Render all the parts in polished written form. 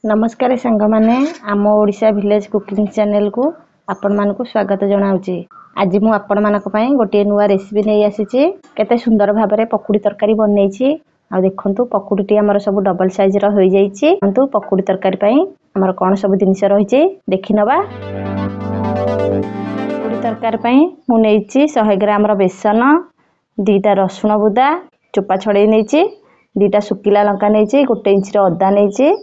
नमस्कार सांग माने आम ओडिशा विलेज कुकिंग चैनल को आपण मानकु स्वागत जनाउची। आज मु आपण मानक पई गोटे नुवा रेसिपी नै आसीची। केते सुंदर भाबरे पकुड़ी तरकारी बनैची। आ देखंतु पकुड़ी टी हमर सब डबल साइज रो होई जाईची। अंतु पकुड़ी तरकारी पई हमर कोन सब जिनिस रहिची देखिनबा। पकुड़ी तरकारी पई मु नैची 100 ग्राम रो बेसन, 2टा रसुण बुदा चोपा छड़े नैची, 2टा सुकिला लंका नैची, 1 इंच रो अदा नैची।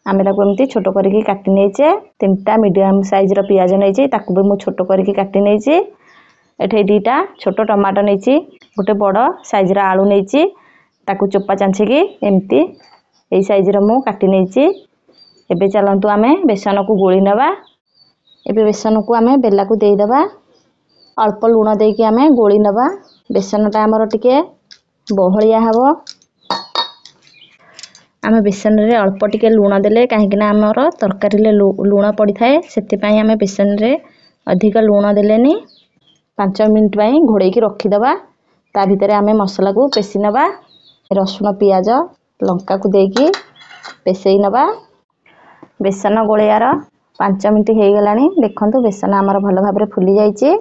आमे ताको एमती छोट करके काटी नैचे। 3टा मीडियम साइज रो प्याज नैची, ताको भी मु छोट करके काटी नैची। एठे 2टा छोट टमाटो नैची, गोटे बड़ साइज रो आलू नैची, ताको चोपा चांची की एमती एई साइज रो मु काटी नैची। एबे चलंतु आमे बेसन को गोली नबा। एबे बेसन को आमे बेला को देई दबा। अल्प लूण देई की आमे गोली नबा। बेसनटा हमर टिके बहलिया हबो। आमे बेसन रे अल्प टिके लूण देले काहेकिना हमर तरकारी ले लूण पड़ी थाए, सेति पई आमे बेसन रे अधिक लूण देलेनी। 5 मिनिट पई घोड़े की रखी दबा। ता भीतर आमे मसाला को पेसी नबा। रसुण पियाज लंका को देकी पेसेई नबा। बेसन गोलियार 5 मिनिट हे गलानी। देखंतु बेसन हमर भलो भाबरे फुली जाईची।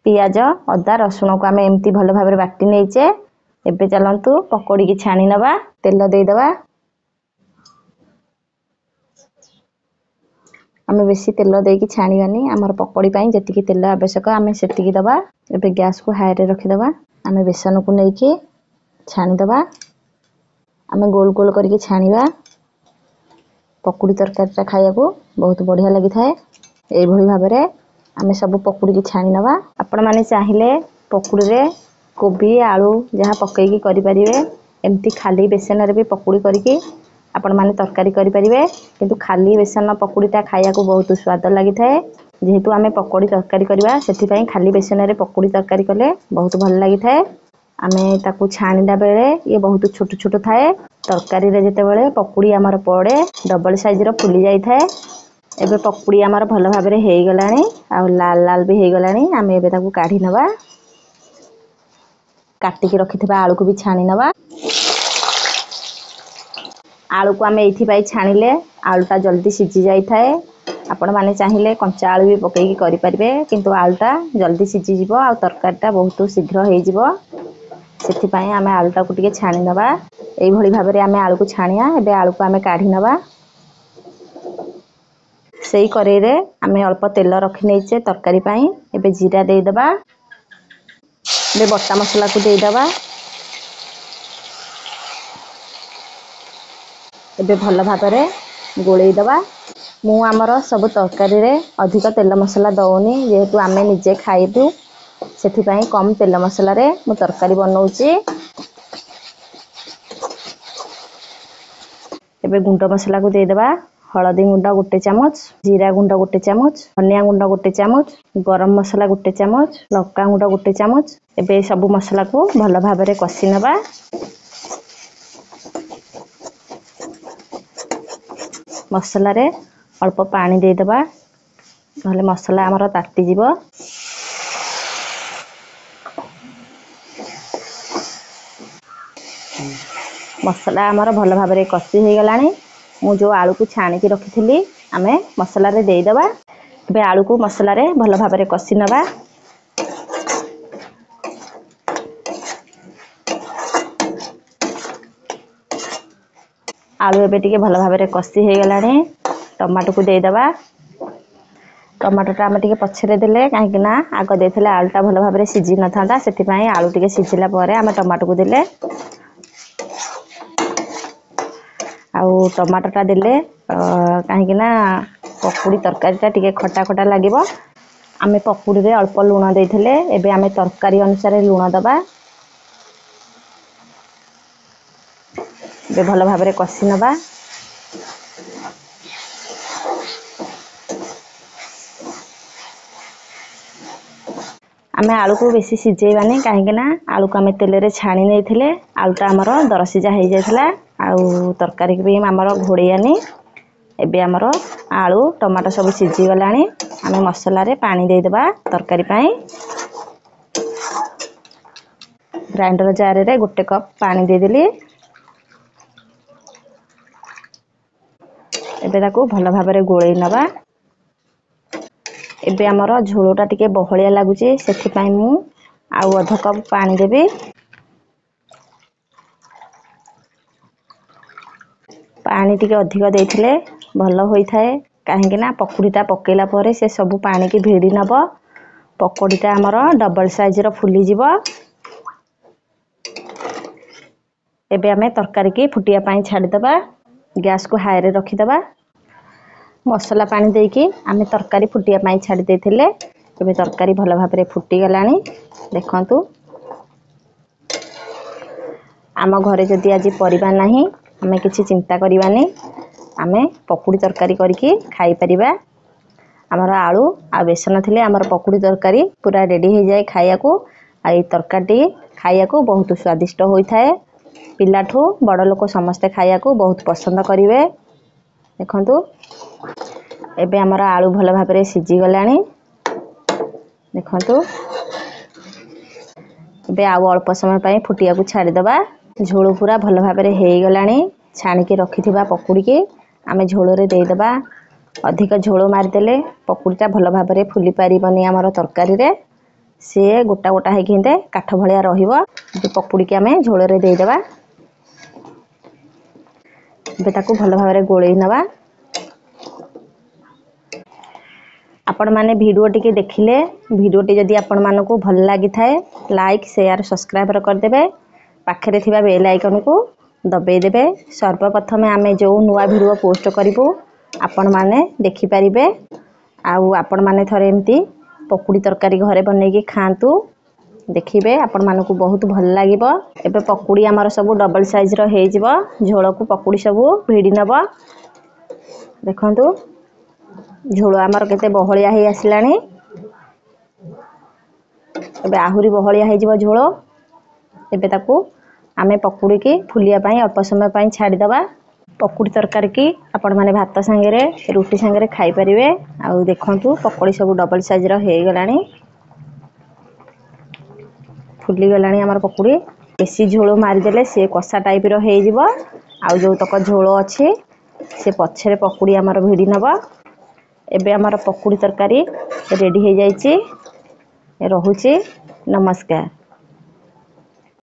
पियाज अदा रसुण को आमे एमती भलो भाबरे बाटी नेइचे। एबे चलंतु पकोड़ी की छानी नबा। तेल देई दबा। आमे बेसी तेल देकी छाणीबानी। हमर पकोड़ी पई जतिकी तेल आवश्यक आमे सेतिकी दबा। एबे गैस को हाई रे रखी दबा। आमे बेसन को नेकी छाणी दबा। आमे गोल गोल करके छाणीबा। पकोड़ी तरकारीटा खाया को बहुत बढ़िया लागि थाए। एई भली भाबरे आमे सब पकोड़ी की छाणी नबा। आपण माने चाहिले पकोड़ी रे कोबी आलू जहा पक्कै की करि परिबे। एमती खाली बेसन रे भी पकोड़ी करके आपण माने तरकारी करि परिबे। किंतु खाली बेसन पकोड़ीटा खाया को बहुत स्वाद लागि थाए। जेहेतु आमे पकोड़ी तरकारी करबा सेति पई खाली बेसन रे पकोड़ी तरकारी कले बहुत भल लागि थाए। आमे ताकू छाणीदा बेले ये बहुत छोट छोट थाए। तरकारी रे जेते बेले पकोड़ी हमर पड़े डबल साइज रो फुली जाई थाए। एबे पकोड़ी हमर भल भाबरे हेई गलानी आ लाल लाल भी हेई गलानी। आमे एबे ताकू काढी नबा। काटी के रखिथबा आलू को भी छाणी नबा। आलू को आमे एथि पई छाणीले आलूटा जल्दी सिझी जाई थाए। आपण माने चाहिले कंचा आलू भी पकेई की करि परिबे, किंतु आलूटा जल्दी सिझी जिवो आ तरकारीटा बहुत शीघ्र हेई जिवो। सेति पई आमे आलूटा को टिके छाणी नबा। एई भली भाबरे आमे आलू को छाणिया। एबे आलू को आमे काढी नबा। सेई करेई रे आमे अल्प तेल रखि नेइचे तरकारी पई। एबे जीरा देई दबा। एबे बट्टा मसला को देई दबा। एबे भल भाबरे गोळेई दबा। मु हमर सब तरकारी रे अधिक तेल मसला दउनी, जेहेतु आमे निजे खाइबु सेति पई कम तेल मसला रे मु तरकारी बनौची। एबे गुंड मसला को देई दबा। हळदी गुंड 1 चामच, जीरा गुंड 1 चामच, धनिया गुंड 1 चामच, गरम मसला 1 चामच, लंका गुंड 1 चामच। एबे सब मसला को भल भाबरे कसी नबा। मसला रे अल्प पानी दे दबा, नहले मसला हमर ताती जिवो। मसला हमर भल भाबरे कसी हे गलानी। मु जो आलू को छाणी के रखिथिली आमे मसला रे देई दबा। बे आलू को मसला रे भल भाबरे कसी नबा। आलू एबे टिके भल भाबरे कसी हे गलानी। टमाटो को देई दबा। टमाटोटा आमे टिके पछरे देले काहेकि ना आग देथिले आलूटा भल भाबरे सिझी न थांदा, सेति पई आलू टिके सिझिला परे आमे टमाटो को देले। आउ टमाटोटा देले काहेकि ना पकोड़ी तरकारीटा टिके खटा खटा लागिबो। आमे पकोड़ी रे अल्प लूण देथिले। एबे आमे तरकारी अनुसार लूण दबा। बे भल भाबरे कसी नबा। आमे आलू को बेसी सिझेइबानी काहेकि ना आलू को आमे तेल रे छाणी नेथिले। आलूटा हमर दरसिजा हेई जायथला। आउ तरकारी भी हमर घोड़ियानी। एबे हमर आलू टमाटो सब सिझी गलानी। आमे मसला रे पानी देई दबा तरकारी पई। ग्राइंडर जार रे 1 कप पानी दे देली। एबे ताकू भल भाबरे गोळेई नबा। एबे हमर झोलटा टिके बहलिया लागुची सेथि पई मु आउ अध कप पानी देबी। पानी टिके अधिक देथिले भल होई थाए काहेकि ना पकुड़ीटा पकेला परे से सब पानी की भिड़ी नब। पकोड़ीटा हमर डबल साइज रो फुली जीवो। एबे हमें तरकारी की फुटिया पाई छाड़ी दबा। गैस को हाई रे रखी दबा। मसला पानी देकी आमे तरकारी फुटिया पाई छाड़ी देथिले। एबे तरकारी भल भाबरे फुटी गलानी देखंतु। आम घरे जदि आज परिबा नाही हमें किछि चिंता करिबानी आमे पकुड़ी तरकारी करके खाई परिबा। हमर आलू आ बेसन थिले हमर पकुड़ी तरकारी पूरा रेडी हो जाए खाया को। आ ई तरकारी खाया को बहुत स्वादिष्ट होई थाए। पिलाठू बड़ लोक समस्ते खाया को बहुत पसंद करिवे। देखंतु एबे हमर आलू भल भाबरे सिजी गलानी देखंतु। एबे आउ अल्प समय पई फुटिया को छाड़ी दबा। झोल पूरा भल भाबरे हेई गलानी। छाणी के रखिथिबा पकुड़ी के आमे झोल रे देई दबा। अधिक झोल मार देले पकुड़ीटा भल भाबरे फुली पारिबनी हमर तरकारी रे। से गोटा गोटा हे किंते काठ भलिया रहिबो। जे पकुड़ी के आमे झोल रे देई दबा। बे ताकू भल भाबरे गोळेई नबा। आपण माने वीडियो टिके देखिले वीडियो टी जदि आपण मानको भल लागि थाए लाइक शेयर सब्सक्राइब कर देबे। पाखरे थिबा बेल आइकन को दबेई देबे। सर्वप्रथमे आमे जो नुवा वीडियो पोस्ट करिवो आपण माने देखि परिबे। आउ आपण माने थरे एमती पकुड़ी तरकारी घरे बनेकी खांतु देखिबे आपण मानको बहुत भल लागिबो। एबे पकुड़ी हमर सब डबल साइज रो हेई जिवो। झोल को पकुड़ी सब भिड़ी नबो देखंतु। झोल हमर केते बहलिया हे आसिलानी। एबे आहुरी बहलिया हे जिवो झोल। एबे ताकू आमे पकुड़ी की फुलिया पाई अल्प समय पाई छाड़ी दबा। पकुड़ी तरकारी की आपण माने भात संगे रुटी संगे खाई परिवे। आउ देखंतु पकुड़ी सब डबल साइज रो हेई गलानी फुली गलानी हमर पकुड़ी। बेसी झोल मारी देले से कसा टाइप रो हेई जिवो। आउ जो तक झोल अछि से पछरे पकुड़ी हमर भिड़ी नबा। एबे हमर पकुड़ी तरकारी रेडी हे जाईची। रहुची नमस्कार।